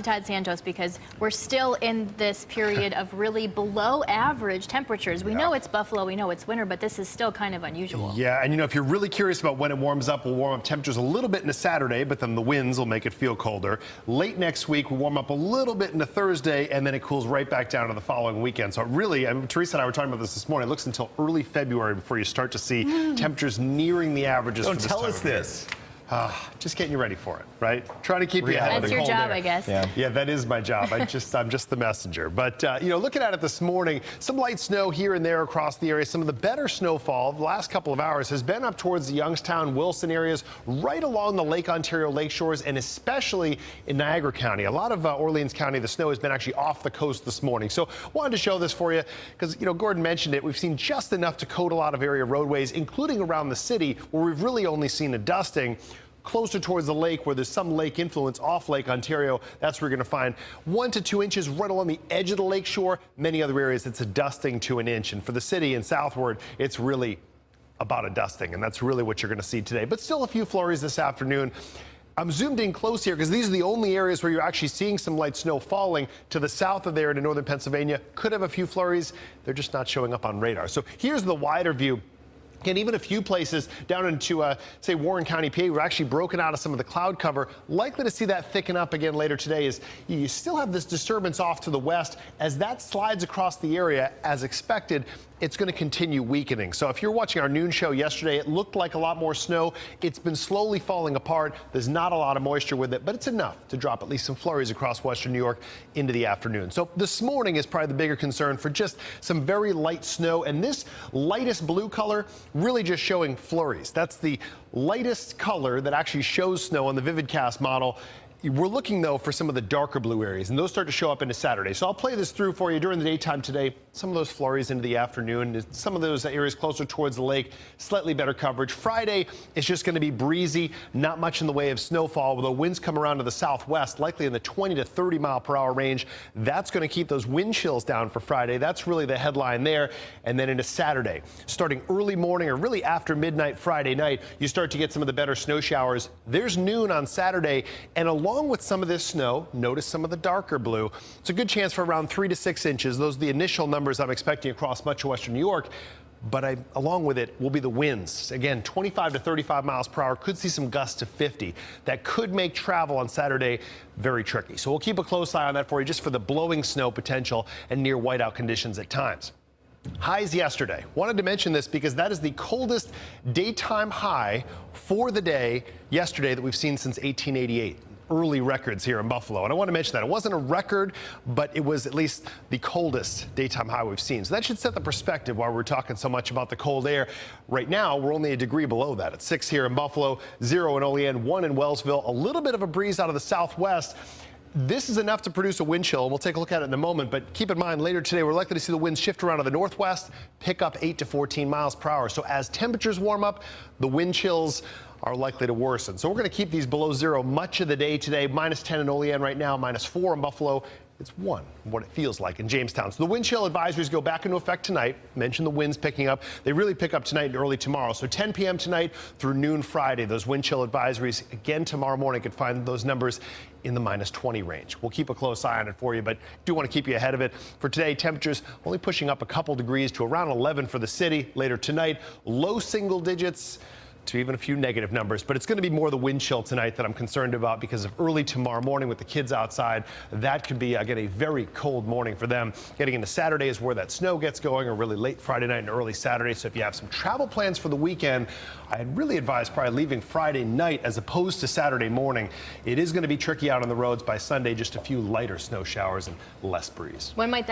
to Todd Santos because we're still in this period of really below average temperatures. We know it's Buffalo, we know it's winter, but this is still kind of unusual. Yeah, and if you're really curious about when it warms up, we'll warm up temperatures a little bit into Saturday, but then the winds will make it feel colder. Late next week, we'll warm up a little bit into Thursday, and then it cools right back down to the following weekend. So really, Teresa and I were talking about this morning, it looks until early February before you start to see temperatures nearing the averages. Don't tell us this. Just getting you ready for it, right? Trying to keep you ahead of the cold. That's your job, air. I guess. Yeah, that is my job. I'm just the messenger. But, looking at it this morning, some light snow here and there across the area. Some of the better snowfall the last couple of hours has been up towards the Youngstown, Wilson areas, right along the Lake Ontario lake shores, and especially in Niagara County. A lot of Orleans County, the snow has been actually off the coast this morning. So wanted to show this for you because, Gordon mentioned it. We've seen just enough to coat a lot of area roadways, including around the city, where we've really only seen a dusting. Closer towards the lake where there's some lake influence off Lake Ontario, that's where you're going to find 1 to 2 inches right along the edge of the lake shore. Many other areas, it's a dusting to an inch. And for the city and southward, it's really about a dusting. And that's really what you're going to see today. But still a few flurries this afternoon. I'm zoomed in close here because these are the only areas where you're actually seeing some light snow falling. To the south of there into northern Pennsylvania, could have a few flurries. They're just not showing up on radar. So here's the wider view. And even a few places down into, say, Warren County, PA, we're actually broken out of some of the cloud cover. Likely to see that thicken up again later today as you still have this disturbance off to the west. As that slides across the area, as expected, it's going to continue weakening. So if you're watching our noon show yesterday, it looked like a lot more snow. It's been slowly falling apart. There's not a lot of moisture with it, but it's enough to drop at least some flurries across western New York into the afternoon. So this morning is probably the bigger concern for just some very light snow. And this lightest blue color really just showing flurries. That's the lightest color that actually shows snow on the VividCast model. We're looking, though, for some of the darker blue areas, and those start to show up into Saturday. So I'll play this through for you during the daytime today. Some of those flurries into the afternoon. Some of those areas closer towards the lake, slightly better coverage. Friday, it's just going to be breezy, not much in the way of snowfall, although winds come around to the southwest, likely in the 20 to 30 mile per hour range. That's going to keep those wind chills down for Friday. That's really the headline there. And then into Saturday, starting early morning or really after midnight Friday night, you start to get some of the better snow showers. There's noon on Saturday, and along with some of this snow, notice some of the darker blue. It's a good chance for around 3 to 6 inches. Those are the initial numbers I'm expecting across much of western New York. But along with it will be the winds. Again, 25 to 35 miles per hour. Could see some gusts to 50. That could make travel on Saturday very tricky. So we'll keep a close eye on that for you just for the blowing snow potential and near whiteout conditions at times. Highs yesterday. Wanted to mention this because that is the coldest daytime high for the day yesterday that we've seen since 1888. Early records here in Buffalo. And I want to mention that it wasn't a record, but it was at least the coldest daytime high we've seen. So that should set the perspective why we're talking so much about the cold air. Right now, we're only a degree below that. It's 6 here in Buffalo, 0 in Olean, 1 in Wellsville. A little bit of a breeze out of the southwest. This is enough to produce a wind chill. We'll take a look at it in a moment, but keep in mind later today we're likely to see the winds shift around to the northwest, pick up 8 to 14 miles per hour. So as temperatures warm up, the wind chills are likely to worsen. So we're going to keep these below zero much of the day today. Minus 10 in Olean right now, minus 4 in Buffalo. It's 1, what it feels like in Jamestown. So the wind chill advisories go back into effect tonight. Mentioned the winds picking up. They really pick up tonight and early tomorrow. So 10 p.m. tonight through noon Friday, those wind chill advisories. Again, tomorrow morning, you could find those numbers in the minus 20 range. We'll keep a close eye on it for you, but do want to keep you ahead of it. For today, temperatures only pushing up a couple degrees to around 11 for the city. Later tonight, low single digits to even a few negative numbers, but it's going to be more the wind chill tonight that I'm concerned about because of early tomorrow morning with the kids outside. That could be, again, a very cold morning for them. Getting into Saturday is where that snow gets going, or really late Friday night and early Saturday. So if you have some travel plans for the weekend, I'd really advise probably leaving Friday night as opposed to Saturday morning. It is going to be tricky out on the roads by Sunday, just a few lighter snow showers and less breeze. When might that